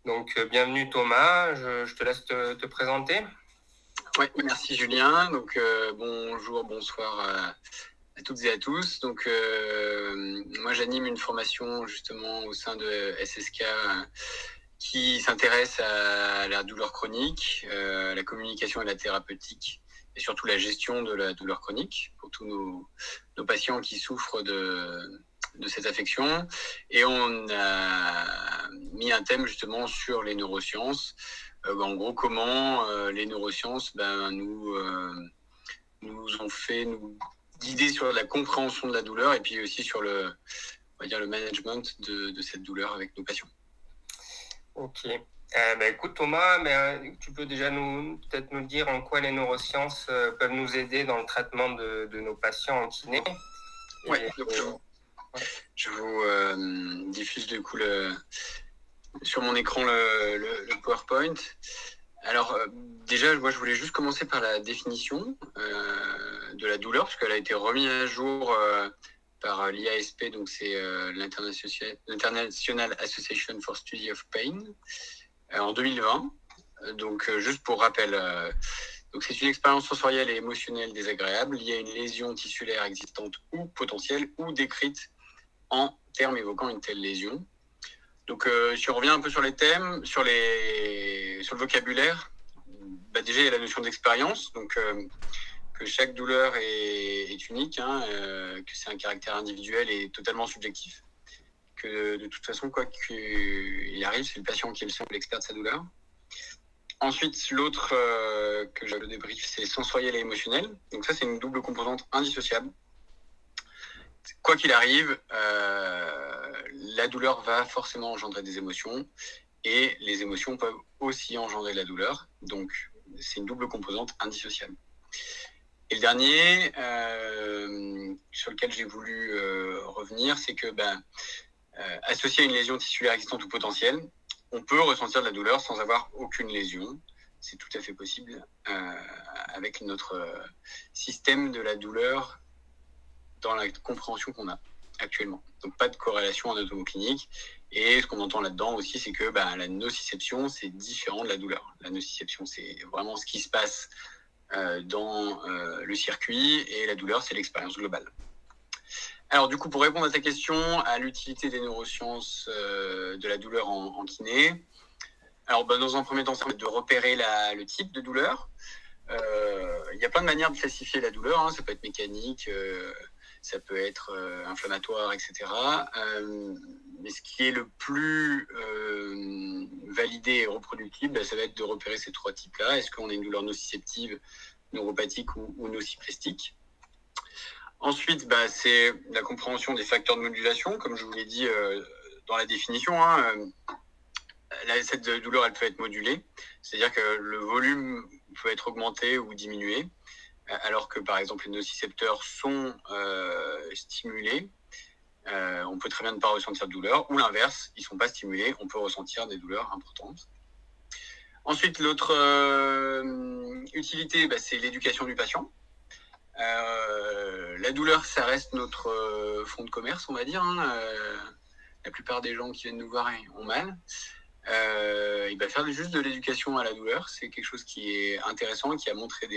Donc, bienvenue Thomas, je te laisse te présenter. Oui, merci Julien. Donc, bonjour, bonsoir à toutes et à tous. Donc, moi, j'anime une formation justement au sein de SSK qui s'intéresse à la douleur chronique, la communication et la thérapeutique, et surtout la gestion de la douleur chronique pour tous nos patients qui souffrent de cette affection. Et on a mis un thème justement sur les neurosciences. En gros, comment les neurosciences nous ont fait nous guider sur la compréhension de la douleur et puis aussi sur le management de cette douleur avec nos patients. Ok. Écoute Thomas, tu peux déjà peut-être nous dire en quoi les neurosciences peuvent nous aider dans le traitement de nos patients en kiné. Oui, donc je vous diffuse du coup sur mon écran le PowerPoint. Alors déjà, moi je voulais juste commencer par la définition de la douleur, parce qu'elle a été remise à jour par l'IASP, donc c'est l'International Association for Study of Pain, en 2020. Donc juste pour rappel, donc c'est une expérience sensorielle et émotionnelle désagréable liée à une lésion tissulaire existante ou potentielle ou décrite en termes évoquant une telle lésion. Donc si on revient un peu sur les thèmes, sur le vocabulaire, déjà il y a la notion d'expérience, donc que chaque douleur est unique, que c'est un caractère individuel et totalement subjectif, que de toute façon, quoi qu'il arrive, c'est le patient qui est le seul expert de sa douleur. Ensuite, l'autre que je le débrief, c'est sensoriel et émotionnel. Donc ça, c'est une double composante indissociable. Quoi qu'il arrive, la douleur va forcément engendrer des émotions et les émotions peuvent aussi engendrer de la douleur. Donc, c'est une double composante indissociable. Et le dernier sur lequel j'ai voulu revenir, c'est que associé à une lésion tissulaire existante ou potentielle, on peut ressentir de la douleur sans avoir aucune lésion. C'est tout à fait possible avec notre système de la douleur dans la compréhension qu'on a actuellement. Donc pas de corrélation anatomoclinique. Et ce qu'on entend là-dedans aussi, c'est que la nociception, c'est différent de la douleur. La nociception, c'est vraiment ce qui se passe dans le circuit, et la douleur, c'est l'expérience globale. Alors du coup, pour répondre à ta question, à l'utilité des neurosciences de la douleur en kiné, alors dans un premier temps, ça permet de repérer le type de douleur. Il y a plein de manières de classifier la douleur, ça peut être mécanique, ça peut être inflammatoire, etc. Mais ce qui est le plus validé et reproductible, ça va être de repérer ces trois types-là. Est-ce qu'on a une douleur nociceptive, neuropathique ou nociplastique? Ensuite, c'est la compréhension des facteurs de modulation, comme je vous l'ai dit dans la définition. Cette douleur, elle peut être modulée, c'est-à-dire que le volume peut être augmenté ou diminué, alors que par exemple les nocicepteurs sont stimulés. On peut très bien ne pas ressentir de douleur, ou l'inverse, ils ne sont pas stimulés, on peut ressentir des douleurs importantes. Ensuite, l'autre utilité, c'est l'éducation du patient. La douleur, ça reste notre fonds de commerce, on va dire. La plupart des gens qui viennent nous voir ont mal. Faire juste de l'éducation à la douleur, c'est quelque chose qui est intéressant et qui a montré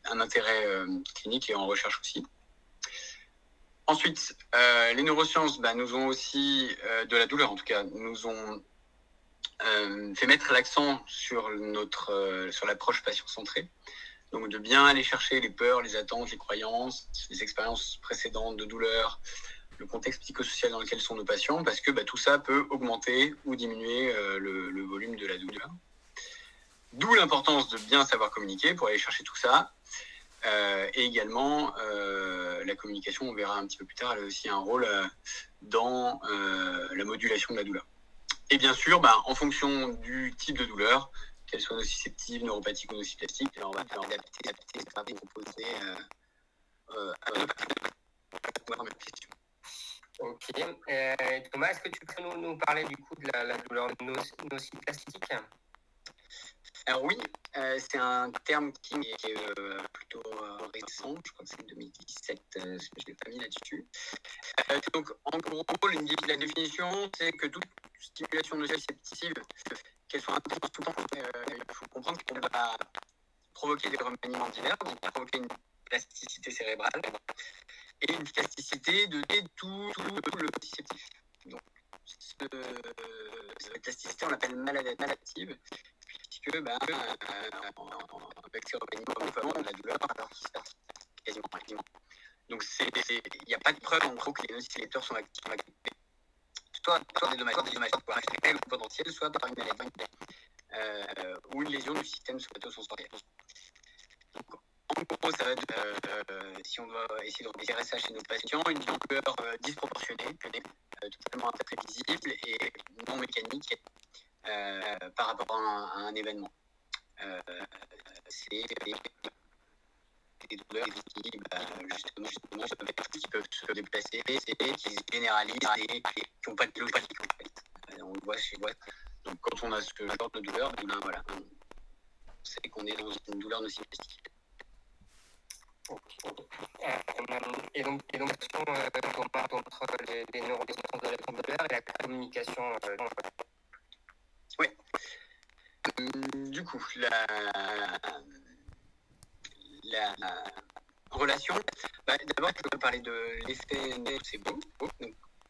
un intérêt clinique et en recherche aussi. Ensuite, les neurosciences nous ont aussi, de la douleur en tout cas, nous ont fait mettre l'accent sur l'approche patient-centrée. Donc de bien aller chercher les peurs, les attentes, les croyances, les expériences précédentes de douleur, le contexte psychosocial dans lequel sont nos patients, parce que tout ça peut augmenter ou diminuer le volume de la douleur. D'où l'importance de bien savoir communiquer pour aller chercher tout ça. Et également, la communication, on verra un petit peu plus tard, elle a aussi un rôle dans la modulation de la douleur. Et bien sûr, en fonction du type de douleur, qu'elle soit nociceptive, neuropathique ou nociplastique, on va faire adapter et proposer à ma question. Ok. Thomas, est-ce que tu peux nous parler du coup de la douleur nociplastique ? Alors oui, c'est un terme qui est plutôt récent, je crois que c'est 2017, je ne l'ai pas mis là-dessus. Donc en gros, la définition, c'est que toute stimulation nociceptive, qu'elle soit intense tout le temps, il faut comprendre qu'elle va provoquer des remaniements divers, donc provoquer une plasticité cérébrale et une plasticité de tout le nociceptif. Donc cette plasticité, on l'appelle maladaptive, puisque avec ces remaniements, on peut avoir de la douleur alors qu'il se passe quasiment. Donc il n'y a pas de preuve en gros que les nocicepteurs sont activés, soit par des dommages réels ou potentiels, soit par une maladie ou une lésion du système somatosensoriel. Donc, en gros, ça va être, si on doit essayer de repérer ça chez nos patients, une douleur disproportionnée, totalement imprévisible et non mécanique par rapport à un événement. C'est des douleurs qui, justement, peuvent se déplacer et qui se généralisent et qui n'ont pas de logique. On le voit chez moi. Donc, quand on a ce genre de douleur, voilà, on sait qu'on est dans une douleur nociceptive. Et donc entre les neurosciences de la douleur et la communication. Oui. Du coup, la relation, d'abord, je vais parler de l'effet nocebo. Donc,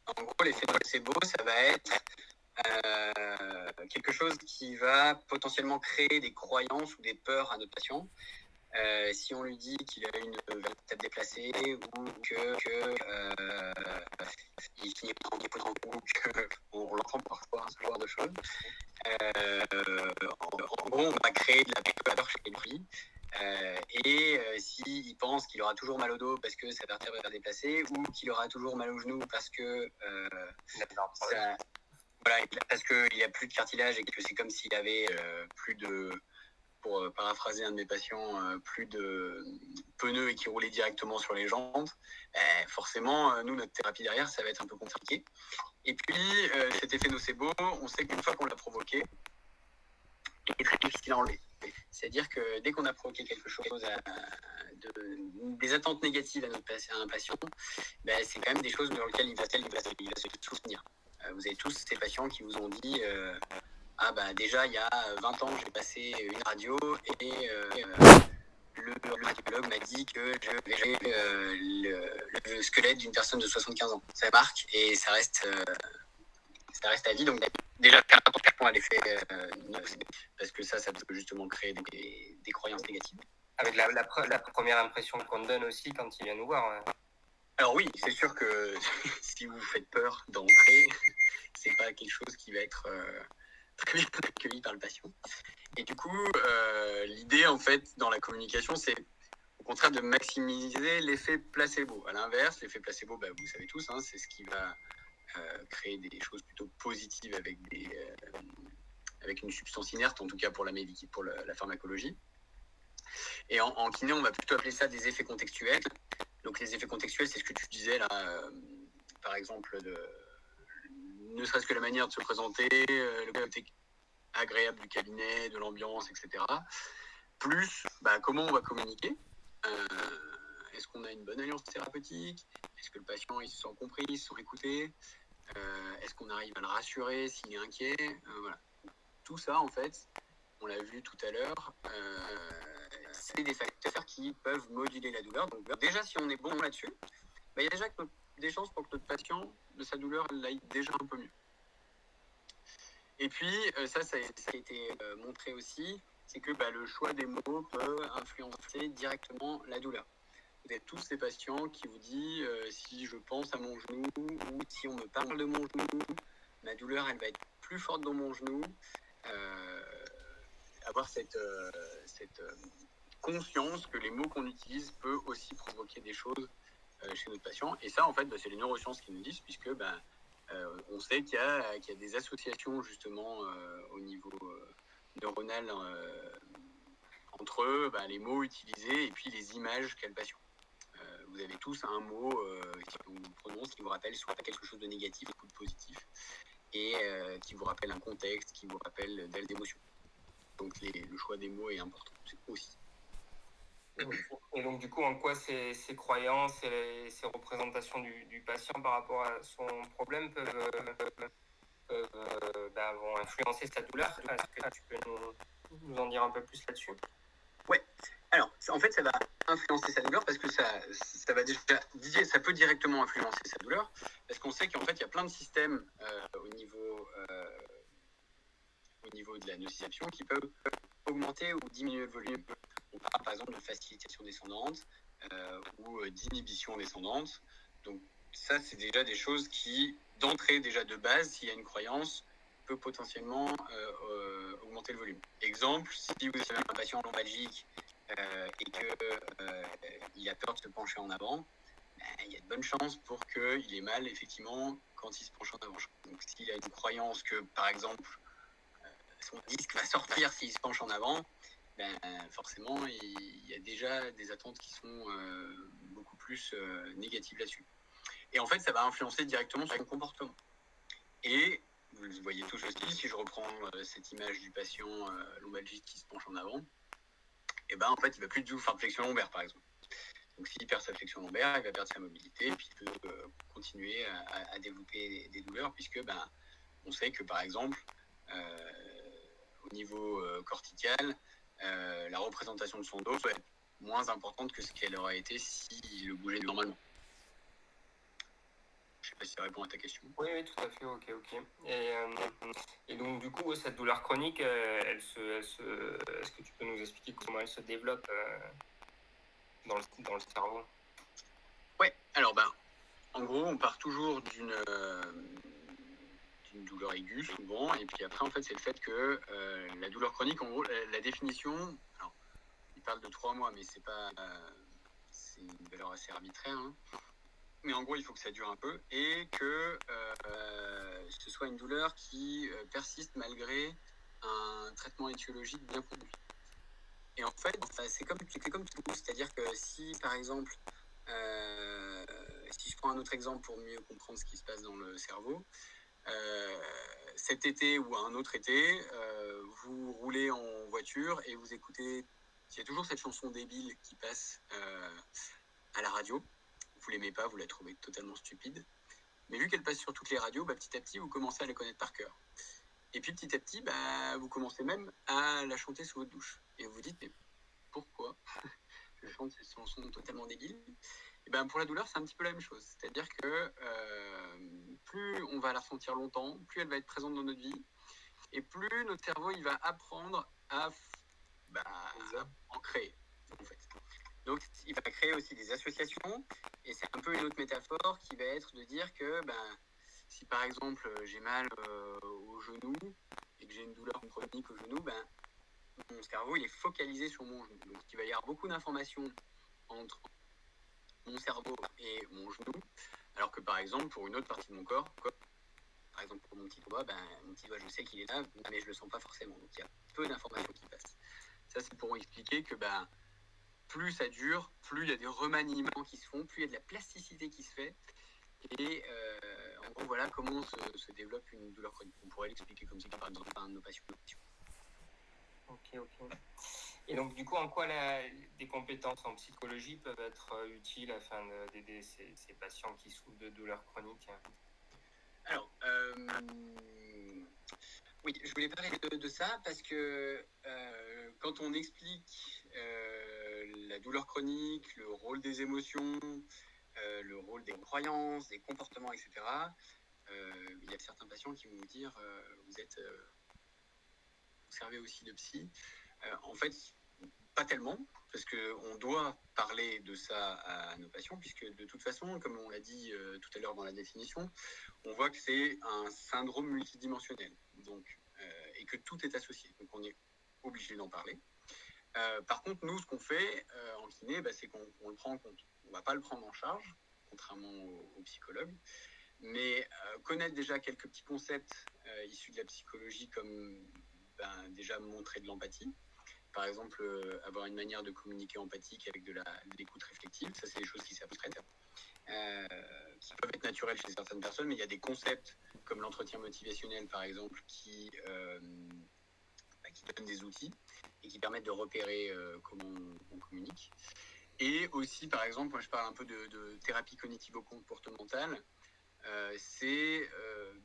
en gros, l'effet nocebo, ça va être quelque chose qui va potentiellement créer des croyances ou des peurs à notre patient. Si on lui dit qu'il a une tête déplacée ou il finit en déposant ou qu'on l'entend parfois, ce genre de choses, en gros, on va créer de la peur chez lui. S'il pense qu'il aura toujours mal au dos parce que sa vertèbre est déplacée ou qu'il aura toujours mal au genou parce que parce qu'il n'y a plus de cartilage et que c'est comme s'il avait plus de, pour paraphraser un de mes patients, plus de pneus et qui roulait directement sur les jambes, forcément, nous, notre thérapie derrière, ça va être un peu compliqué. Et puis, cet effet nocebo, on sait qu'une fois qu'on l'a provoqué, il est très difficile à enlever. C'est-à-dire que dès qu'on a provoqué quelque chose, des attentes négatives à un patient, c'est quand même des choses dans lesquelles il va se souvenir. Vous avez tous ces patients qui vous ont dit déjà il y a 20 ans j'ai passé une radio et le radiologue m'a dit que j'avais le squelette d'une personne de 75 ans. Ça marque et ça reste à vie. Donc déjà à l'effet parce que ça peut justement créer des croyances négatives. Avec la première impression qu'on donne aussi quand il vient nous voir. Alors oui, c'est sûr que si vous faites peur d'entrer, c'est pas quelque chose qui va être très bien accueilli par le patient. Et du coup, l'idée en fait dans la communication, c'est au contraire de maximiser l'effet placebo. À l'inverse, l'effet placebo, vous savez tous, c'est ce qui va créer des choses plutôt positives avec une substance inerte, en tout cas pour la pharmacologie. Et en kiné, on va plutôt appeler ça des effets contextuels. Donc les effets contextuels, c'est ce que tu disais là, par exemple, ne serait-ce que la manière de se présenter, le côté agréable du cabinet, de l'ambiance, etc. Plus comment on va communiquer. Est-ce qu'on a une bonne alliance thérapeutique? Est-ce que le patient il se sent compris, il se sent écouté? Est-ce qu'on arrive à le rassurer s'il est inquiet? Voilà. Tout ça, en fait, on l'a vu tout à l'heure, c'est des facteurs qui peuvent moduler la douleur. Donc déjà, si on est bon là-dessus, il y a déjà des chances pour que notre patient, de sa douleur, elle aille déjà un peu mieux. Et puis, ça a été montré aussi, c'est que le choix des mots peut influencer directement la douleur. Vous avez tous ces patients qui vous disent si je pense à mon genou ou si on me parle de mon genou, ma douleur, elle va être plus forte dans mon genou. Avoir cette conscience que les mots qu'on utilise peut aussi provoquer des choses chez notre patient. Et ça, en fait, c'est les neurosciences qui nous disent, puisque on sait qu'il y a des associations justement au niveau neuronal entre les mots utilisés et puis les images qu'a le patient. Vous avez tous un mot qu'on prononce qui vous rappelle soit quelque chose de négatif ou de positif et qui vous rappelle un contexte, qui vous rappelle des émotions. Donc le choix des mots est important aussi. Et donc, du coup, en quoi ces croyances et ces représentations du patient par rapport à son problème vont influencer sa douleur? Est-ce que tu peux nous en dire un peu plus là-dessus? Ouais. Alors, en fait, ça va influencer sa douleur parce que ça va déjà, ça peut directement influencer sa douleur parce qu'on sait qu'en fait, il y a plein de systèmes au niveau de la nociception qui peuvent augmenter ou diminuer le volume. On parle par exemple de facilitation descendante ou d'inhibition descendante. Donc ça, c'est déjà des choses qui, d'entrée déjà de base, s'il y a une croyance, peut potentiellement augmenter le volume. Exemple, si vous avez un patient lombalgique et qu'il a peur de se pencher en avant, il y a de bonnes chances pour qu'il ait mal effectivement quand il se penche en avant. Donc s'il a une croyance que, par exemple, son disque va sortir s'il se penche en avant, forcément, il y a déjà des attentes qui sont beaucoup plus négatives là-dessus. Et en fait, ça va influencer directement sur son comportement. Et vous le voyez tous aussi, si je reprends cette image du patient lombalgique qui se penche en avant, et en fait, il va plus du tout faire de flexion lombaire, par exemple. Donc, s'il perd sa flexion lombaire, il va perdre sa mobilité, et puis il peut continuer à développer des douleurs, puisque on sait que, par exemple, au niveau cortical, la représentation de son dos va être moins importante que ce qu'elle aurait été s'il le bougeait normalement. Je ne sais pas si ça répond à ta question. Oui, tout à fait, ok. Et donc, du coup, cette douleur chronique, est-ce que tu peux nous expliquer comment elle se développe dans le cerveau? Ouais, alors en gros, on part toujours d'une douleur aiguë souvent, et puis après, en fait, c'est le fait que la douleur chronique, en gros, la définition, alors, il parle de 3 mois, mais c'est une valeur assez arbitraire, hein. Mais en gros, il faut que ça dure un peu et que ce soit une douleur qui persiste malgré un traitement étiologique bien conduit. Et en fait, c'est comme tout, c'est-à-dire que si, par exemple, si je prends un autre exemple pour mieux comprendre ce qui se passe dans le cerveau, cet été ou un autre été, vous roulez en voiture et vous écoutez, il y a toujours cette chanson débile qui passe à la radio. Vous l'aimez pas, vous la trouvez totalement stupide. Mais vu qu'elle passe sur toutes les radios, petit à petit, vous commencez à la connaître par cœur. Et puis petit à petit, vous commencez même à la chanter sous votre douche. Et vous vous dites, mais pourquoi je chante cette chanson totalement débile? Et pour la douleur, c'est un petit peu la même chose. C'est-à-dire que plus on va la ressentir longtemps, plus elle va être présente dans notre vie, et plus notre cerveau il va apprendre à en créer, en fait. Donc, il va créer aussi des associations, et c'est un peu une autre métaphore qui va être de dire que si par exemple j'ai mal au genou et que j'ai une douleur chronique au genou, mon cerveau il est focalisé sur mon genou. Donc, il va y avoir beaucoup d'informations entre mon cerveau et mon genou, alors que par exemple pour une autre partie de mon corps, comme par exemple pour mon petit doigt, je sais qu'il est là, mais je le sens pas forcément. Donc, il y a peu d'informations qui passent. Ça, c'est pour expliquer que plus ça dure, plus il y a des remaniements qui se font, plus il y a de la plasticité qui se fait. Et en gros, voilà comment se développe une douleur chronique. On pourrait l'expliquer comme ça par exemple à un de nos patients. Ok. Et donc, du coup, en quoi des compétences en psychologie peuvent être utiles afin d'aider ces patients qui souffrent de douleurs chroniques? Alors, oui, je voulais parler de ça parce que quand on explique la douleur chronique, le rôle des émotions, le rôle des croyances, des comportements, etc., il y a certains patients qui vont vous dire vous servez aussi de psy. En fait, pas tellement, parce qu'on doit parler de ça à nos patients, puisque de toute façon, comme on l'a dit tout à l'heure dans la définition, on voit que c'est un syndrome multidimensionnel, donc, et que tout est associé. Donc on est obligé d'en parler. Par contre, nous, ce qu'on fait en kiné, c'est qu'on le prend en compte. On ne va pas le prendre en charge, contrairement aux psychologues, mais connaître déjà quelques petits concepts issus de la psychologie, comme déjà montrer de l'empathie. Par exemple, avoir une manière de communiquer empathique avec de l'écoute réflexive, ça c'est des choses qui s'apprennent, qui peuvent être naturelles chez certaines personnes, mais il y a des concepts comme l'entretien motivationnel par exemple qui qui donnent des outils et qui permettent de repérer comment on communique. Et aussi, par exemple, moi je parle un peu de thérapie cognitivo-comportementale, c'est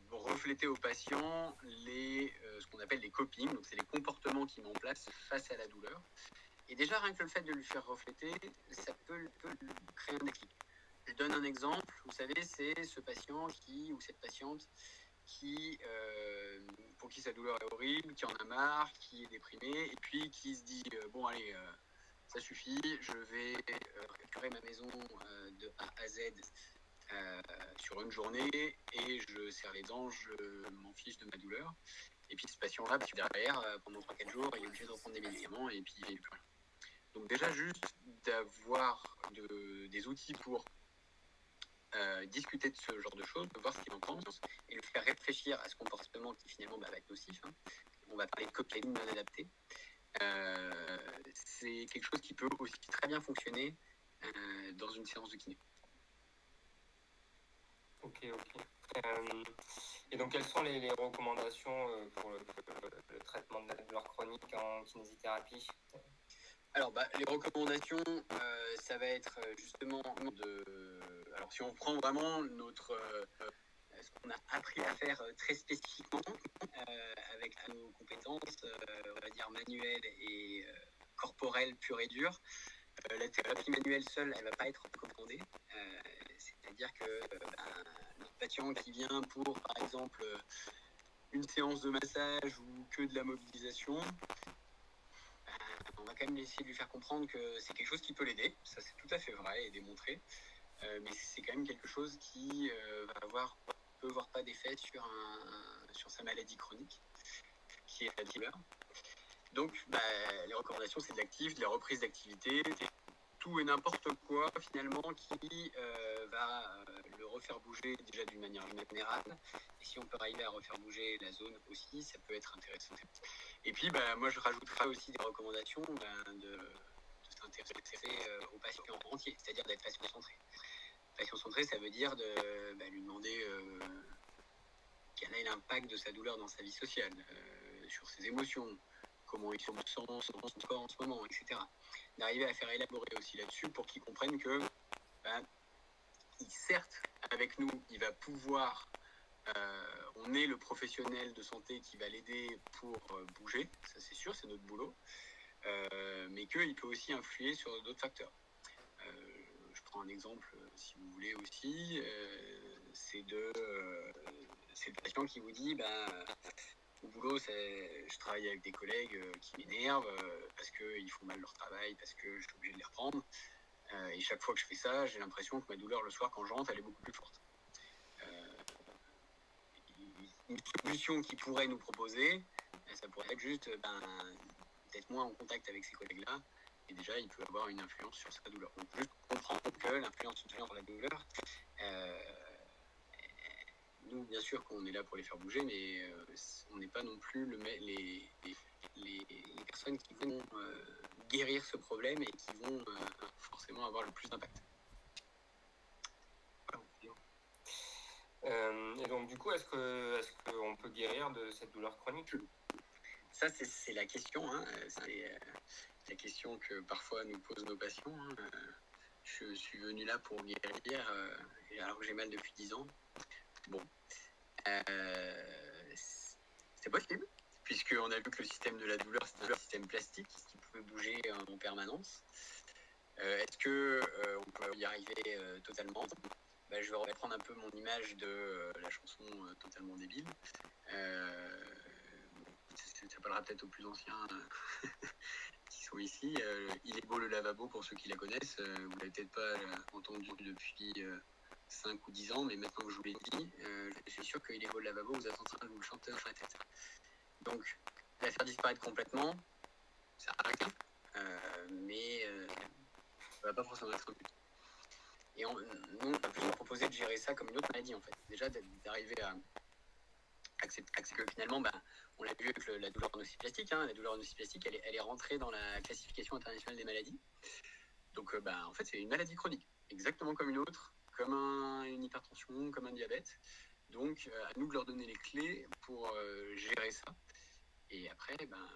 refléter aux patients ce qu'on appelle les coping, donc c'est les comportements qu'ils met en place face à la douleur. Et déjà, rien que le fait de lui faire refléter, ça peut créer un déclic. Je donne un exemple, vous savez, c'est ce patient ou cette patiente pour qui sa douleur est horrible, qui en a marre, qui est déprimé, et puis qui se dit bon allez, ça suffit, je vais récupérer ma maison de A à Z sur une journée et je serre les dents, je m'en fiche de ma douleur. Et puis ce patient-là, parce que derrière, pendant 3-4 jours, il est obligé de reprendre des médicaments et puis il n'est plus rien. Donc déjà, juste d'avoir des outils pour discuter de ce genre de choses, de voir ce qu'il en pense et le faire réfléchir à ce comportement qui finalement va être nocif. Hein. On va parler de coping non adapté. C'est quelque chose qui peut aussi très bien fonctionner dans une séance de kiné. Ok. Et donc, quelles sont les recommandations pour le traitement de la douleur chronique en kinésithérapie? Alors, les recommandations, ça va être justement Alors, si on prend vraiment ce qu'on a appris à faire très spécifiquement avec nos compétences, on va dire manuelles et corporelles pures et dures, la thérapie manuelle seule, elle ne va pas être recommandée. C'est-à-dire que notre patient qui vient pour, par exemple, une séance de massage ou que de la mobilisation, on va quand même essayer de lui faire comprendre que c'est quelque chose qui peut l'aider. Ça, c'est tout à fait vrai et démontré. Mais c'est quand même quelque chose qui peut avoir pas d'effet sur sa maladie chronique, qui est la douleur. Donc, les recommandations, c'est de l'actif, de la reprise d'activité, tout et n'importe quoi finalement qui va le refaire bouger déjà d'une manière générale. Et si on peut arriver à refaire bouger la zone aussi, ça peut être intéressant. Et puis, moi, je rajouterai aussi des recommandations de s'intéresser au patient entier, c'est-à-dire d'être patient centré. Patient centré, ça veut dire de lui demander quel est l'impact de sa douleur dans sa vie sociale, sur ses émotions, comment il se sent dans son corps en ce moment, etc. D'arriver à faire élaborer aussi là-dessus pour qu'ils comprennent que, certes, avec nous, il va pouvoir, on est le professionnel de santé qui va l'aider pour bouger, ça c'est sûr, c'est notre boulot, mais qu'il peut aussi influer sur d'autres facteurs. Je prends un exemple, si vous voulez aussi, c'est le patient qui vous dit, au boulot, je travaille avec des collègues qui m'énervent parce qu'ils font mal leur travail, parce que je suis obligé de les reprendre. Et chaque fois que je fais ça, j'ai l'impression que ma douleur le soir, quand je rentre, elle est beaucoup plus forte. Une solution qu'il pourrait nous proposer, ça pourrait être juste d'être moins en contact avec ces collègues-là. Et déjà, il peut avoir une influence sur sa douleur. Donc, juste comprendre que l'influence sur la douleur, nous, bien sûr qu'on est là pour les faire bouger, mais on n'est pas non plus les personnes qui vont guérir ce problème et qui vont forcément avoir le plus d'impact. Et donc, du coup, est-ce qu'on peut guérir de cette douleur chronique? Ça, c'est la question. Hein. C'est la question que parfois nous posent nos patients. Hein. Je suis venu là pour guérir, alors que j'ai mal depuis 10 ans. Bon. C'est possible, puisqu'on a vu que le système de la douleur, c'était un système plastique qui pouvait bouger en permanence. Est-ce qu'on peut y arriver totalement? Je vais reprendre un peu mon image de la chanson Totalement débile. Ça parlera peut-être aux plus anciens qui sont ici. Il est beau le lavabo, pour ceux qui la connaissent. Vous l'avez peut-être pas entendu depuis 5 ou 10 ans, mais maintenant que je vous l'ai dit, je suis sûr qu'il est beau le lavabo, vous êtes en train de vous le chanter dans la tête. Donc, la faire disparaître complètement, ça sert à rien, mais ça va pas forcément être un but. Et nous, on a plutôt proposé de gérer ça comme une autre maladie, en fait. Déjà, d'arriver à accepter que finalement, on l'a vu avec la douleur nociplastique. Hein, la douleur nociplastique, elle est rentrée dans la classification internationale des maladies. Donc, en fait, c'est une maladie chronique, exactement comme une autre, comme une hypertension, comme un diabète. Donc, à nous de leur donner les clés pour gérer ça. Et après, après, voilà,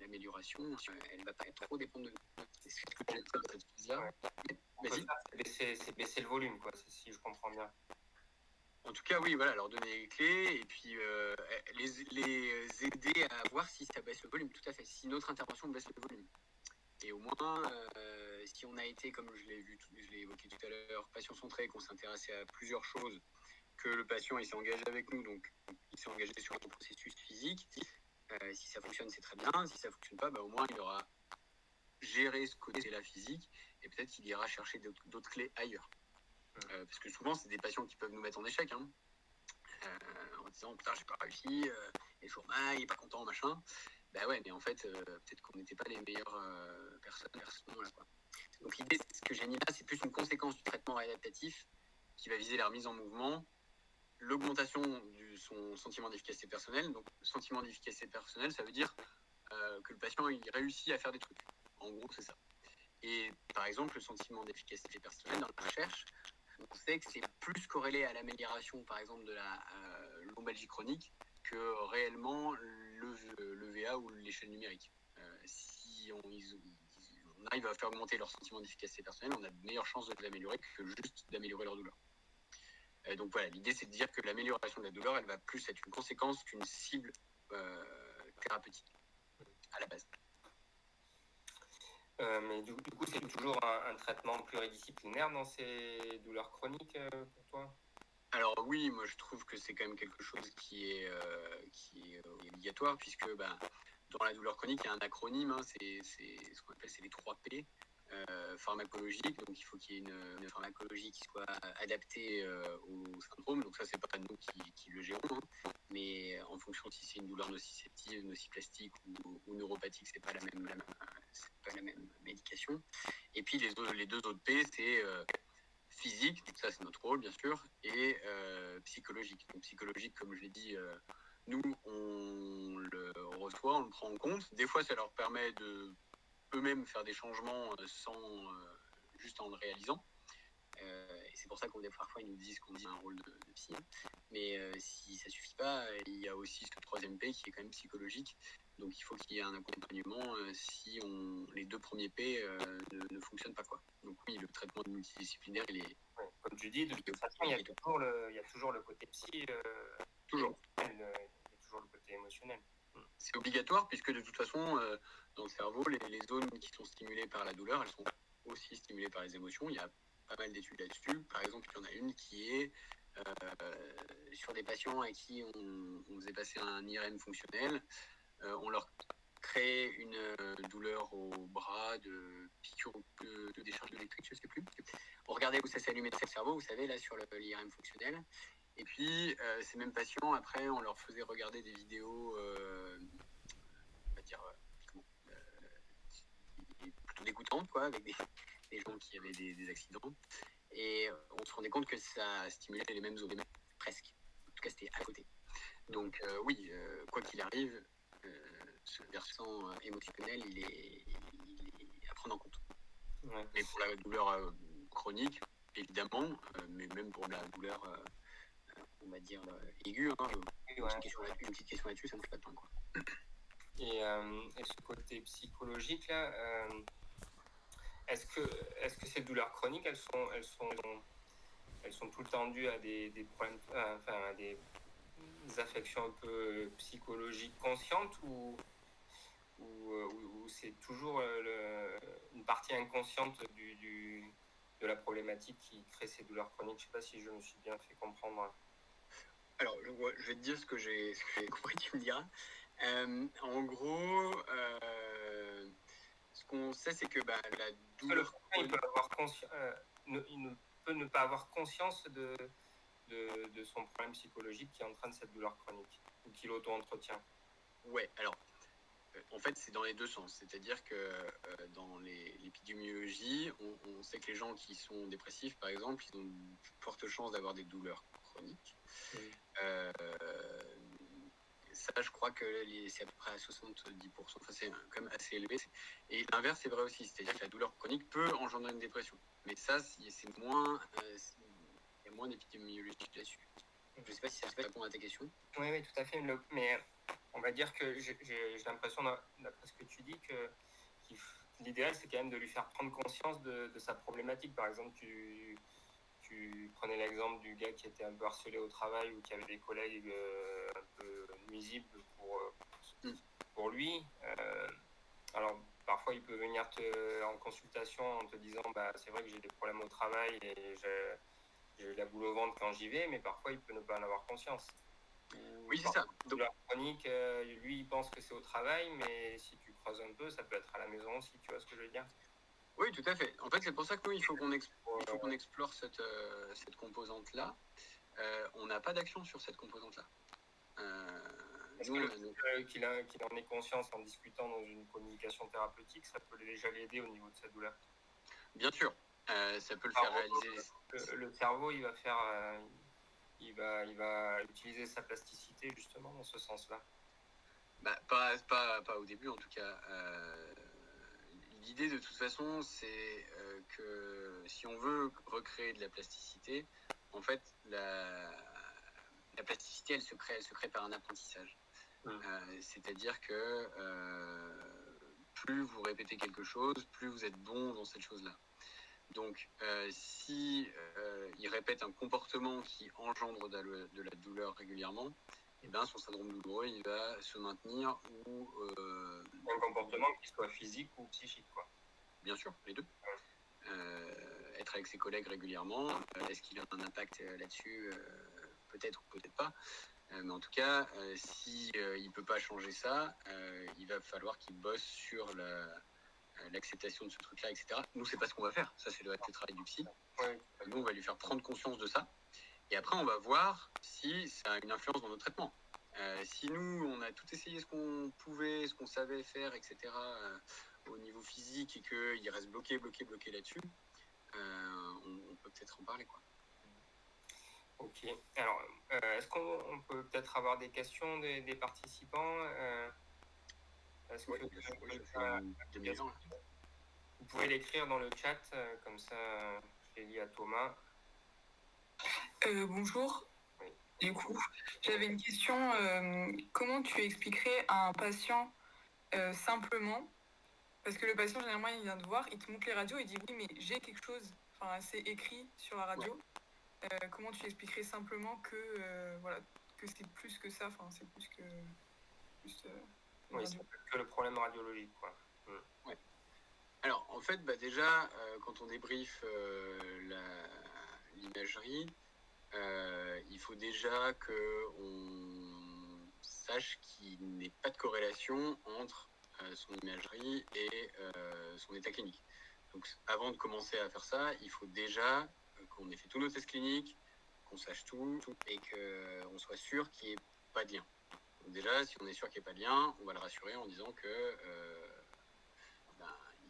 l'amélioration, elle ne va pas trop dépendre de nous. C'est ce que j'ai dit dans cette phase-là. Ouais. Vas-y. C'est baisser le volume, quoi, si je comprends bien. En tout cas, oui, voilà, leur donner les clés et puis les aider à voir si ça baisse le volume, tout à fait, si notre intervention baisse le volume. Et au moins, si on a été, comme je l'ai évoqué tout à l'heure, patient centré, qu'on s'intéressait à plusieurs choses, que le patient il s'est engagé avec nous, donc il s'est engagé sur un processus physique. Si ça fonctionne, c'est très bien. Si ça ne fonctionne pas, au moins il aura géré ce côté-là physique et peut-être qu'il ira chercher d'autres clés ailleurs. Parce que souvent, c'est des patients qui peuvent nous mettre en échec, en disant putain, j'ai pas réussi, il est toujours mal, il est pas content, machin. Ouais, mais en fait, peut-être qu'on n'était pas les meilleures personnes à ce moment-là, quoi. Donc l'idée, ce que j'ai mis là, c'est plus une conséquence du traitement réadaptatif qui va viser la remise en mouvement, l'augmentation de son sentiment d'efficacité personnelle. Donc, sentiment d'efficacité personnelle, ça veut dire que le patient il réussit à faire des trucs. En gros, c'est ça. Et par exemple, le sentiment d'efficacité personnelle dans la recherche, on sait que c'est plus corrélé à l'amélioration, par exemple, de la lombalgie chronique que réellement le VA ou l'échelle numérique. Si on arrive à faire augmenter leur sentiment d'efficacité personnelle, on a de meilleures chances de les améliorer que juste d'améliorer leur douleur. Donc voilà, l'idée c'est de dire que l'amélioration de la douleur, elle va plus être une conséquence qu'une cible thérapeutique à la base. Mais du coup, c'est toujours un traitement pluridisciplinaire dans ces douleurs chroniques pour toi? Alors oui, moi je trouve que c'est quand même quelque chose qui est obligatoire, puisque dans la douleur chronique, il y a un acronyme, c'est ce qu'on appelle les 3 P. Pharmacologique, donc il faut qu'il y ait une pharmacologie qui soit adaptée au syndrome, donc ça c'est pas nous qui le gérons, mais en fonction si c'est une douleur nociceptive, nociplastique ou neuropathique, c'est pas la même médication. Et puis les deux autres P, c'est physique, donc ça c'est notre rôle bien sûr, et psychologique. Donc psychologique, comme je l'ai dit, nous on le reçoit, on le prend en compte. Des fois ça leur permet de eux-mêmes faire des changements juste en le réalisant. Et c'est pour ça qu'on parfois ils nous disent qu'on a un rôle de psy. Mais si ça suffit pas, il y a aussi ce 3e P qui est quand même psychologique. Donc il faut qu'il y ait un accompagnement si les 2 premiers P ne fonctionnent pas, quoi. Donc oui, le traitement multidisciplinaire, il est... Ouais, comme tu dis, de toute façon, il y a toujours le côté psy. Toujours. Il y a toujours le côté émotionnel. C'est obligatoire puisque de toute façon, dans le cerveau, les zones qui sont stimulées par la douleur, elles sont aussi stimulées par les émotions. Il y a pas mal d'études là-dessus. Par exemple, il y en a une qui est sur des patients à qui on faisait passer un IRM fonctionnel. On leur crée une douleur au bras, de piqûre de décharge électrique, je ne sais plus. On regardait où ça s'allumait dans le cerveau, vous savez, là sur l'IRM fonctionnel. Et puis, ces mêmes patients, après, on leur faisait regarder des vidéos, on va dire, plutôt dégoûtantes, quoi, avec des gens qui avaient des accidents. Et on se rendait compte que ça stimulait les mêmes zones, presque. En tout cas, c'était à côté. Donc, oui, quoi qu'il arrive, ce versant émotionnel, il est à prendre en compte. Ouais. Mais pour la douleur chronique, évidemment, mais même pour la douleur... on va dire aiguë, une petite question là-dessus, ça ne fait pas de temps, quoi. Et ce côté psychologique là, est-ce que ces douleurs chroniques, elles sont tout le temps dues à des problèmes, à des affections un peu psychologiques conscientes ou c'est toujours une partie inconsciente de la problématique qui crée ces douleurs chroniques? Je ne sais pas si je me suis bien fait comprendre. Alors, je vais te dire ce que j'ai compris, tu me diras. En gros, ce qu'on sait, c'est que la douleur... Il ne peut ne pas avoir conscience de son problème psychologique qui entraîne cette douleur chronique ou qui l'auto-entretient. Ouais, alors, en fait, c'est dans les deux sens. C'est-à-dire que dans l'épidémiologie, on sait que les gens qui sont dépressifs, par exemple, ils ont de fortes chances d'avoir des douleurs chroniques. Ça, je crois que c'est à peu près à 70%. Enfin, c'est quand même assez élevé. Et l'inverse, c'est vrai aussi. C'est-à-dire que la douleur chronique peut engendrer une dépression. Mais ça, c'est moins... il y a moins d'épidémiologie là-dessus. Je ne sais pas si ça répond à ta question. Oui, tout à fait. Mais on va dire que j'ai l'impression, d'après ce que tu dis, que l'idéal, c'est quand même de lui faire prendre conscience de sa problématique. Par exemple, tu prenais l'exemple du gars qui était un peu harcelé au travail ou qui avait des collègues un peu nuisibles pour lui. Alors, parfois, il peut venir en consultation en te disant c'est vrai que j'ai des problèmes au travail et j'ai la boule au ventre quand j'y vais, mais parfois, il peut ne pas en avoir conscience. Oui, c'est ça. Donc, la chronique, lui, il pense que c'est au travail, mais si tu creuses un peu, ça peut être à la maison aussi, tu vois ce que je veux dire? Oui, tout à fait. En fait, c'est pour ça que nous, il faut qu'on explore cette composante-là. On n'a pas d'action sur cette composante-là. Est-ce qu'il en ait conscience en discutant dans une communication thérapeutique, ça peut déjà l'aider au niveau de sa douleur? Bien sûr, ça peut le faire réaliser. Le cerveau, il va utiliser sa plasticité justement dans ce sens-là. Pas au début en tout cas. L'idée de toute façon, c'est que si on veut recréer de la plasticité, en fait, la plasticité, elle se crée par un apprentissage. C'est-à-dire que plus vous répétez quelque chose, plus vous êtes bon dans cette chose-là. Donc, si il répète un comportement qui engendre de la douleur régulièrement, son syndrome douloureux, il va se maintenir ou... un comportement qui soit physique ou psychique, quoi. Bien sûr, les deux. Être avec ses collègues régulièrement, est-ce qu'il a un impact là-dessus? Peut-être ou peut-être pas. Mais en tout cas, si il ne peut pas changer ça, il va falloir qu'il bosse sur l'acceptation de ce truc-là, etc. Nous, c'est pas ce qu'on va faire. Ça, c'est le travail du psy. Nous, on va lui faire prendre conscience de ça. Et après, on va voir si ça a une influence dans notre traitement. Si nous, on a tout essayé ce qu'on pouvait, ce qu'on savait faire, etc., au niveau physique, et qu'il reste bloqué là-dessus, on peut peut-être en parler, quoi. Ok. Alors, est-ce qu'on peut peut-être avoir des questions des participants? Vous pouvez l'écrire dans le chat, comme ça, je les lis à Thomas. Bonjour. Oui. Du coup, j'avais une question. Comment tu expliquerais à un patient simplement, parce que le patient, généralement, il vient te voir, il te montre les radios, il dit oui, mais j'ai quelque chose, enfin, c'est écrit sur la radio. Ouais. Comment tu expliquerais simplement que, voilà, que c'est plus que ça, enfin, c'est plus que... oui, c'est que le problème radiologique, quoi. Ouais. Alors, en fait, déjà, quand on débriefe l'imagerie, il faut déjà qu'on sache qu'il n'y ait pas de corrélation entre son imagerie et son état clinique. Donc, avant de commencer à faire ça, il faut déjà qu'on ait fait tous nos tests cliniques, qu'on sache tout et qu'on soit sûr qu'il n'y ait pas de lien. Donc déjà, si on est sûr qu'il n'y a pas de lien, on va le rassurer en disant que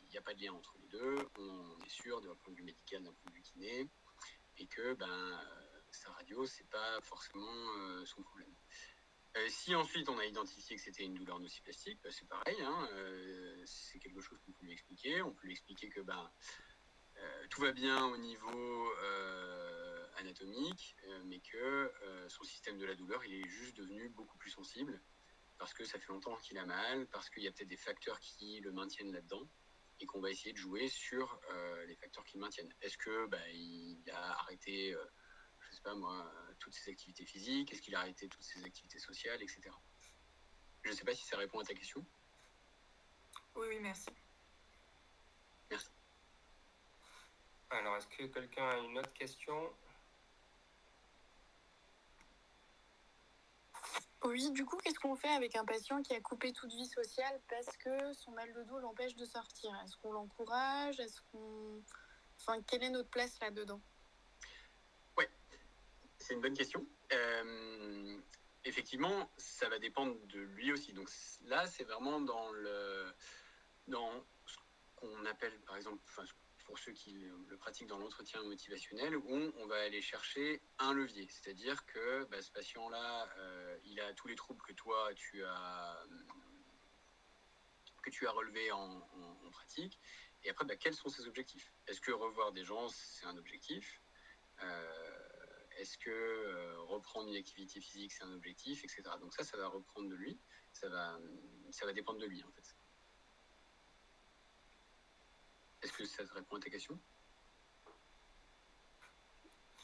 il n'y a pas de lien entre les deux, on est sûr d'un point de vue médical, d'un point de vue kiné, et que sa radio, c'est pas forcément son problème. Si ensuite on a identifié que c'était une douleur nociplastique, c'est pareil, c'est quelque chose qu'on peut lui expliquer. On peut lui expliquer que tout va bien au niveau anatomique, mais que son système de la douleur, il est juste devenu beaucoup plus sensible parce que ça fait longtemps qu'il a mal, parce qu'il y a peut-être des facteurs qui le maintiennent là-dedans et qu'on va essayer de jouer sur les facteurs qui le maintiennent. Est-ce que il a arrêté, je sais pas moi, toutes ses activités physiques? Est-ce qu'il a arrêté toutes ses activités sociales, etc. Je ne sais pas si ça répond à ta question. Oui, merci. Merci. Alors, est-ce que quelqu'un a une autre question? Oui, du coup, qu'est-ce qu'on fait avec un patient qui a coupé toute vie sociale parce que son mal de dos l'empêche de sortir? Est-ce qu'on l'encourage? Enfin, quelle est notre place là-dedans? Oui, c'est une bonne question. Effectivement, ça va dépendre de lui aussi. Donc là, c'est vraiment dans ce qu'on appelle, par exemple, pour ceux qui le pratiquent dans l'entretien motivationnel, où on va aller chercher un levier. C'est-à-dire que ce patient-là, il a tous les troubles que toi, tu as relevés en pratique. Et après, quels sont ses objectifs? Est-ce que revoir des gens, c'est un objectif? est-ce que reprendre une activité physique, c'est un objectif, etc. Donc ça va reprendre de lui, ça va dépendre de lui, en fait. Est-ce que ça te répond à ta question ?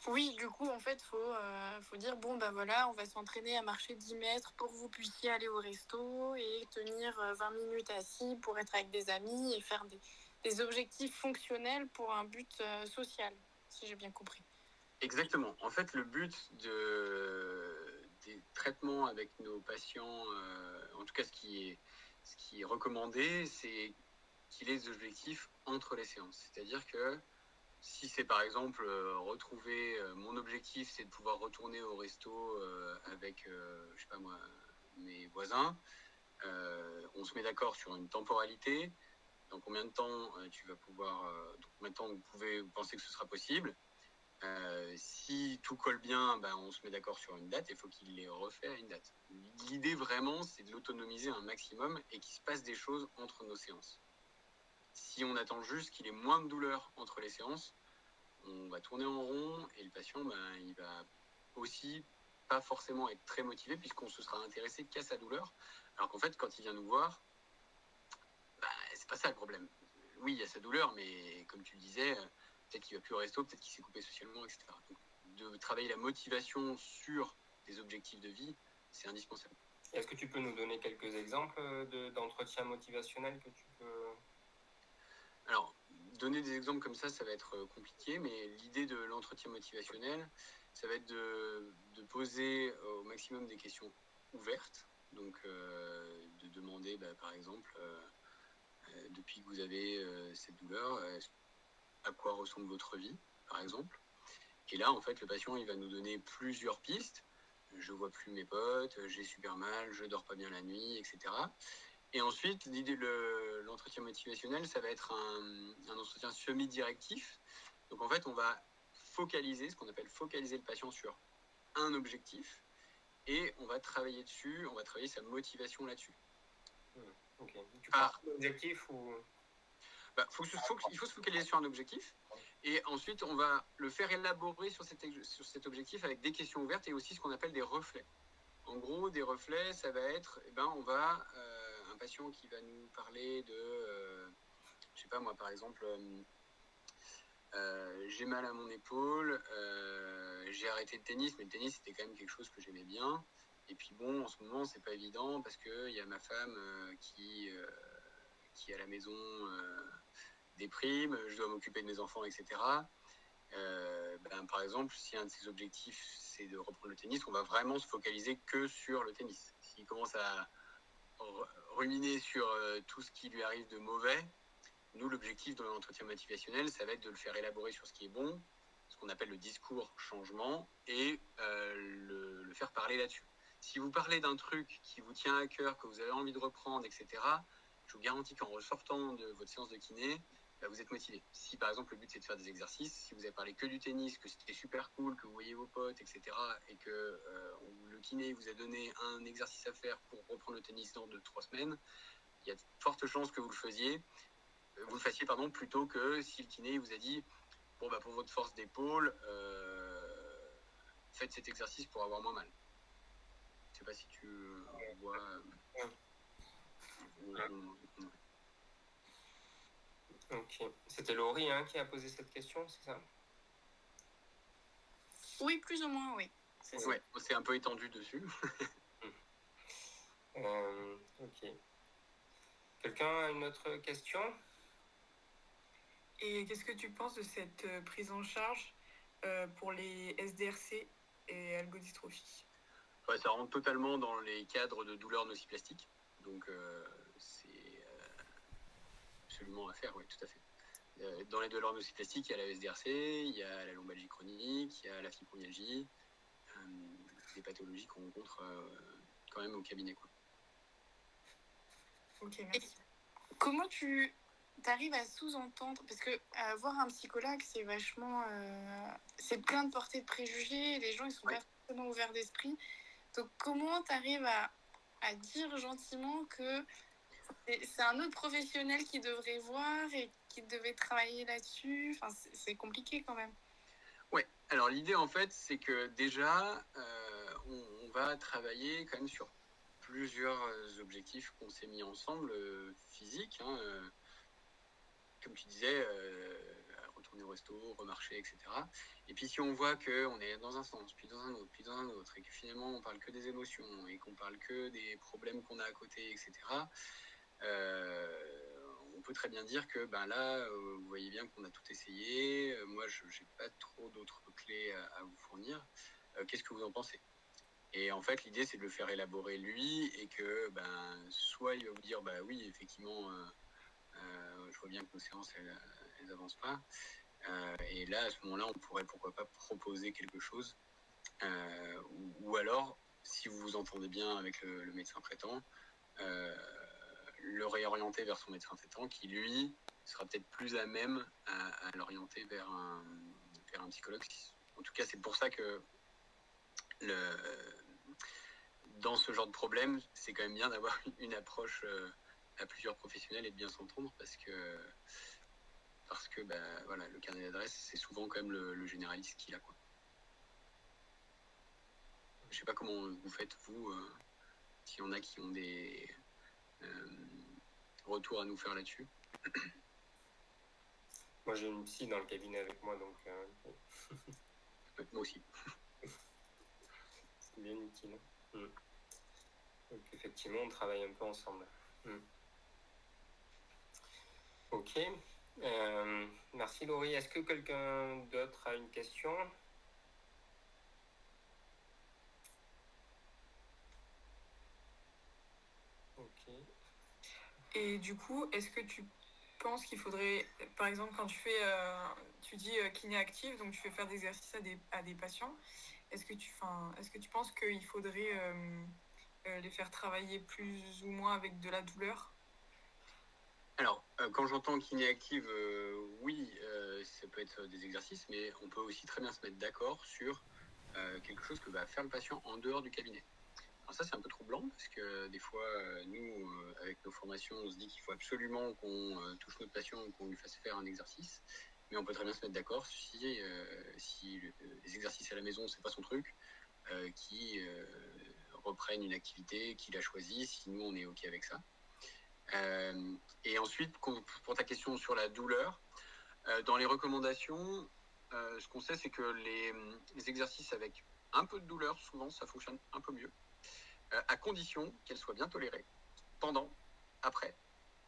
Oui, du coup, en fait, faut dire, bon, bah voilà, on va s'entraîner à marcher 10 mètres pour que vous puissiez aller au resto et tenir 20 minutes assis pour être avec des amis et faire des objectifs fonctionnels pour un but social, si j'ai bien compris. Exactement. En fait, le but des traitements avec nos patients, en tout cas ce qui est recommandé, c'est qu'il ait des objectifs entre les séances. C'est-à-dire que si c'est par exemple retrouver mon objectif, c'est de pouvoir retourner au resto avec, je sais pas moi, mes voisins, on se met d'accord sur une temporalité. Dans combien de temps tu vas pouvoir, dans combien de temps vous pensez que ce sera possible. Si tout colle bien, on se met d'accord sur une date, il faut qu'il les refait à une date. L'idée vraiment, c'est de l'autonomiser un maximum et qu'il se passe des choses entre nos séances. Si on attend juste qu'il ait moins de douleur entre les séances, on va tourner en rond et le patient, il va aussi pas forcément être très motivé puisqu'on se sera intéressé qu'à sa douleur. Alors qu'en fait, quand il vient nous voir, c'est pas ça le problème. Oui, il y a sa douleur, mais comme tu le disais, peut-être qu'il va plus au resto, peut-être qu'il s'est coupé socialement, etc. Donc, de travailler la motivation sur des objectifs de vie, c'est indispensable. Est-ce que tu peux nous donner quelques exemples d'entretien motivationnel que tu peux... Alors, donner des exemples comme ça va être compliqué, mais l'idée de l'entretien motivationnel, ça va être de poser au maximum des questions ouvertes. Donc, de demander, par exemple, depuis que vous avez cette douleur, à quoi ressemble votre vie, par exemple. Et là, en fait, le patient, il va nous donner plusieurs pistes. Je vois plus mes potes, j'ai super mal, je dors pas bien la nuit, etc. Et ensuite, l'entretien motivationnel, ça va être un entretien semi-directif. Donc, en fait, on va focaliser, ce qu'on appelle focaliser le patient sur un objectif, et on va travailler dessus, on va travailler sa motivation là-dessus. Ok. Tu parles d'objectif ou... Il faut se focaliser sur un objectif et ensuite on va le faire élaborer sur cet objectif avec des questions ouvertes et aussi ce qu'on appelle des reflets. En gros, des reflets, ça va être, un patient qui va nous parler de, je sais pas moi, par exemple, j'ai mal à mon épaule, j'ai arrêté le tennis, mais le tennis c'était quand même quelque chose que j'aimais bien. Et puis bon, en ce moment c'est pas évident parce que il y a ma femme qui à la maison déprime, je dois m'occuper de mes enfants, etc. Par exemple, si un de ses objectifs c'est de reprendre le tennis, on va vraiment se focaliser que sur le tennis. S'il commence à ruminer sur tout ce qui lui arrive de mauvais, nous, l'objectif dans l'entretien motivationnel, ça va être de le faire élaborer sur ce qui est bon, ce qu'on appelle le discours changement, et le faire parler là-dessus. Si vous parlez d'un truc qui vous tient à cœur, que vous avez envie de reprendre, etc., je vous garantis qu'en ressortant de votre séance de kiné, vous êtes motivé. Si par exemple le but c'est de faire des exercices, si vous avez parlé que du tennis, que c'était super cool, que vous voyez vos potes, etc., et que le kiné vous a donné un exercice à faire pour reprendre le tennis dans 2-3 semaines, il y a de fortes chances que vous le fassiez, plutôt que si le kiné vous a dit pour votre force d'épaule, faites cet exercice pour avoir moins mal. Je sais pas si tu vois. Ok. C'était Laurie qui a posé cette question, c'est ça? Oui, plus ou moins, oui. Ouais, c'est un peu étendu dessus. Ok. Quelqu'un a une autre question? Et qu'est-ce que tu penses de cette prise en charge pour les SDRC et algodystrophie? Ça rentre totalement dans les cadres de douleurs nociplastiques. Donc, c'est absolument à faire, oui, tout à fait. Dans les douleurs nociplastiques, il y a la SDRC, il y a la lombalgie chronique, il y a la fibromyalgie, des pathologies qu'on rencontre quand même au cabinet, quoi. Ok, merci. Comment tu arrives à sous-entendre, parce que voir un psychologue, c'est vachement... c'est plein de portées de préjugés, les gens, ils sont pas forcément ouverts d'esprit. Donc, comment tu arrives à dire gentiment que c'est un autre professionnel qui devrait voir et qui devait travailler là-dessus? Enfin, c'est compliqué quand même. Ouais, Alors l'idée en fait, c'est que déjà, on va travailler quand même sur plusieurs objectifs qu'on s'est mis ensemble, physiques, hein, comme tu disais, retourner au resto, remarcher, etc. Et puis si on voit qu'on est dans un sens, puis dans un autre, puis dans un autre, et que finalement on parle que des émotions, et qu'on parle que des problèmes qu'on a à côté, etc., on peut très bien dire que là, vous voyez bien qu'on a tout essayé, moi je n'ai pas trop d'autres clés à vous fournir. Qu'est-ce que vous en pensez? Et en fait, l'idée, c'est de le faire élaborer lui et que soit il va vous dire oui, effectivement, je vois bien que nos séances, elles avancent pas. Et là, à ce moment-là, on pourrait pourquoi pas proposer quelque chose. Ou alors, si vous vous entendez bien avec le médecin traitant, le réorienter vers son médecin traitant qui, lui, sera peut-être plus à même à l'orienter vers un psychologue. En tout cas, c'est pour ça que dans ce genre de problème, c'est quand même bien d'avoir une approche à plusieurs professionnels et de bien s'entendre parce que voilà, le carnet d'adresse, c'est souvent quand même le généraliste qui l'a, quoi. Je sais pas comment vous faites, vous, s'il y en a qui ont des retours à nous faire là-dessus. Moi, j'ai une psy dans le cabinet avec moi, donc Moi aussi. c'est bien utile. Donc, effectivement, on travaille un peu ensemble. Ok. Merci, Laurie. Est-ce que quelqu'un d'autre a une question? Ok. Et du coup, est-ce que tu penses qu'il faudrait, par exemple, quand tu dis kiné active, donc tu fais faire des exercices à des patients, est-ce que tu penses qu'il faudrait les faire travailler plus ou moins avec de la douleur? Alors, quand j'entends kiné active, oui, ça peut être des exercices, mais on peut aussi très bien se mettre d'accord sur quelque chose que va faire le patient en dehors du cabinet. Alors ça, c'est un peu troublant parce que des fois, nous, avec nos formations, on se dit qu'il faut absolument qu'on touche notre patient ou qu'on lui fasse faire un exercice. Mais on peut très bien se mettre d'accord si les exercices à la maison, c'est pas son truc, qui reprennent une activité qu'il a choisie, si nous, on est OK avec ça. Et ensuite, pour ta question sur la douleur, dans les recommandations, ce qu'on sait, c'est que les exercices avec un peu de douleur, souvent, ça fonctionne un peu mieux, à condition qu'elle soit bien tolérée pendant, après,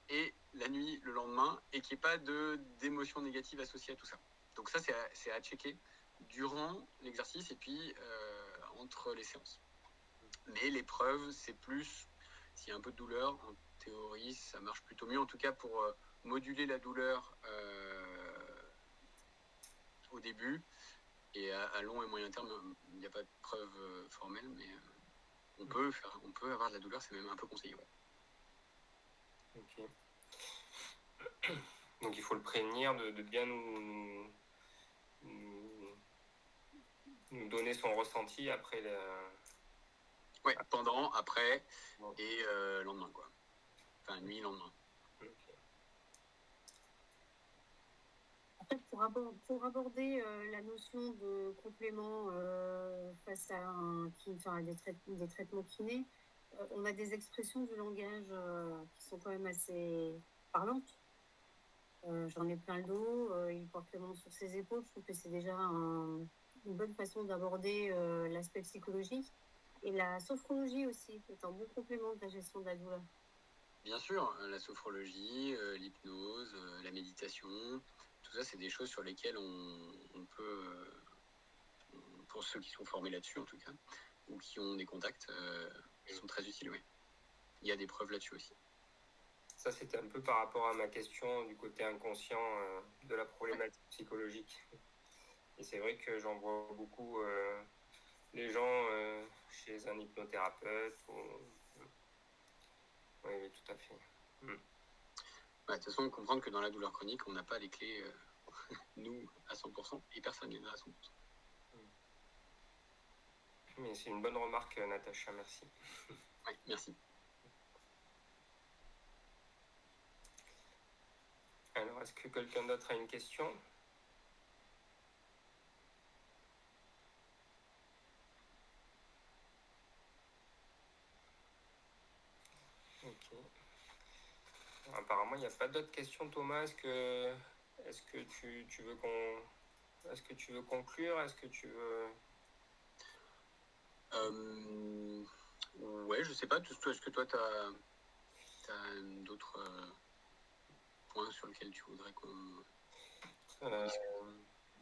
et la nuit, le lendemain, et qu'il n'y ait pas d'émotions négatives associées à tout ça. Donc ça, c'est à checker durant l'exercice et puis entre les séances. Mais l'épreuve, c'est plus, s'il y a un peu de douleur, en théorie, ça marche plutôt mieux, en tout cas pour moduler la douleur au début. Et à long et moyen terme, il n'y a pas de preuve formelle, mais on peut avoir de la douleur, c'est même un peu conseillé. Ouais. Ok. Donc il faut le prévenir de bien nous donner son ressenti après Ouais, pendant, après et lendemain, quoi. Enfin, nuit, lendemain. Okay. En fait, pour aborder la notion de complément face à des traitements kinés, on a des expressions du langage qui sont quand même assez parlantes. J'en ai plein le dos, il porte le monde sur ses épaules. Je trouve que c'est déjà une bonne façon d'aborder l'aspect psychologique. Et la sophrologie aussi est un bon complément de la gestion de la douleur. Bien sûr, la sophrologie, l'hypnose, la méditation, tout ça, c'est des choses sur lesquelles on peut, pour ceux qui sont formés là-dessus en tout cas, ou qui ont des contacts, qui sont très utiles, oui. Il y a des preuves là-dessus aussi. Ça, c'était un peu par rapport à ma question du côté inconscient de la problématique psychologique. Et c'est vrai que j'en vois beaucoup les gens chez un hypnothérapeute. Oui, tout à fait. De toute façon, comprendre que dans la douleur chronique, on n'a pas les clés, nous, à 100%, et personne n'est là à 100%. Mais c'est une bonne remarque, Natacha, merci. Oui, merci. Alors, est-ce que quelqu'un d'autre a une question? Ok. Apparemment, il n'y a pas d'autres questions, Thomas. Est-ce que tu veux est-ce que tu veux conclure? Est-ce que tu veux... Ouais, je sais pas. Est-ce que toi, tu as d'autres points sur lesquels tu voudrais qu'on...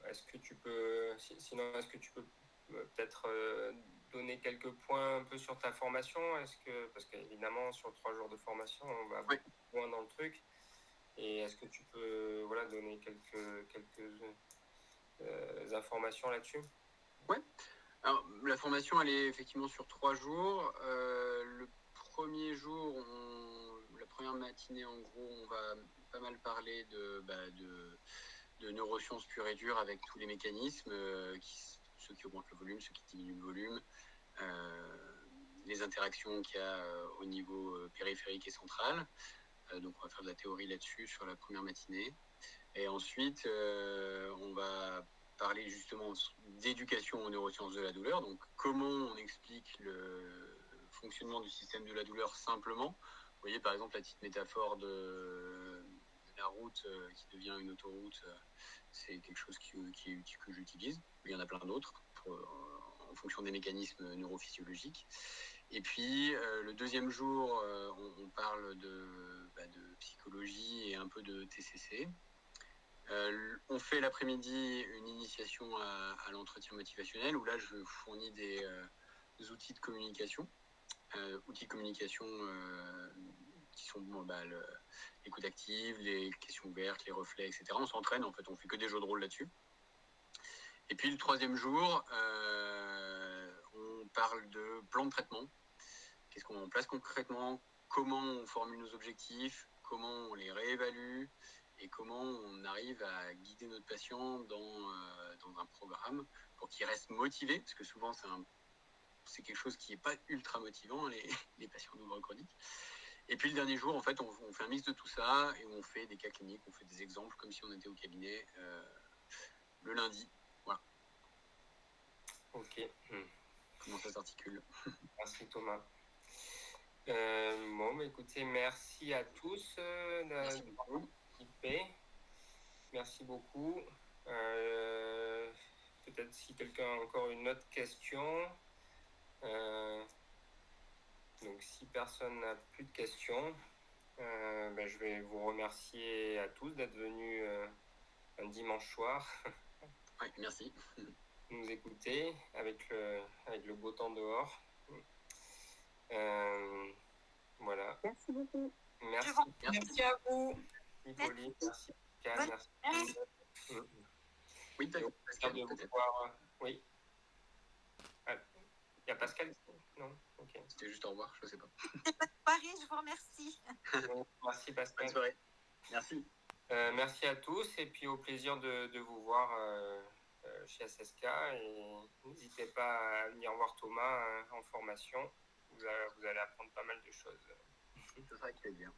Est-ce que tu peux... Sinon, est-ce que tu peux peut-être donner quelques points un peu sur ta formation? Parce qu'évidemment, sur 3 jours de formation, on va beaucoup loin dans le truc. Et est-ce que tu peux donner quelques informations là-dessus? Ouais. Alors, la formation, elle est effectivement sur 3 jours. Le premier jour, la première matinée, en gros, on va pas mal parler de neurosciences pures et dures avec tous les mécanismes, ceux qui augmentent le volume, ceux qui diminuent le volume, les interactions qu'il y a au niveau périphérique et central. Donc, on va faire de la théorie là-dessus sur la première matinée. Et ensuite, on va parler justement d'éducation aux neurosciences de la douleur. Donc, comment on explique le fonctionnement du système de la douleur simplement. Vous voyez, par exemple, la petite métaphore de la route qui devient une autoroute, c'est quelque chose que j'utilise. Il y en a plein d'autres en fonction des mécanismes neurophysiologiques. Et puis, le deuxième jour, on parle de psychologie et un peu de TCC. On fait l'après-midi une initiation à l'entretien motivationnel où là, je fournis des outils de communication. Qui sont l'écoute active, les questions ouvertes, les reflets, etc. On s'entraîne, en fait, on fait que des jeux de rôle là-dessus. Et puis, le troisième jour, on parle de plan de traitement. Qu'est-ce qu'on met en place concrètement? Comment on formule nos objectifs? Comment on les réévalue? Et comment on arrive à guider notre patient dans un programme pour qu'il reste motivé? Parce que souvent, c'est quelque chose qui n'est pas ultra motivant, les patients douloureux chroniques. Et puis, le dernier jour, en fait, on fait un mix de tout ça et on fait des cas cliniques, on fait des exemples comme si on était au cabinet le lundi. Voilà. Ok. Comment ça s'articule? Merci, Thomas. Bon, écoutez, merci à tous Merci beaucoup. participé. Merci beaucoup. Peut-être si quelqu'un a encore une autre question. Donc, si personne n'a plus de questions, je vais vous remercier à tous d'être venus un dimanche soir. Oui, merci. Nous écouter avec le beau temps dehors. Voilà. Merci beaucoup. Merci. Merci à vous. Merci Pauline, merci Pascal, merci. Oui, Et au plaisir de vous voir. Oui. Il y a Pascal ici? Non? Ok. C'était juste au revoir, je ne sais pas. Paris, je vous remercie. Merci Pascal. Bonne soirée. Merci. Merci à tous et puis au plaisir de vous voir chez SSK et n'hésitez pas à venir voir Thomas en formation. Vous allez apprendre pas mal de choses. Ce sera avec plaisir.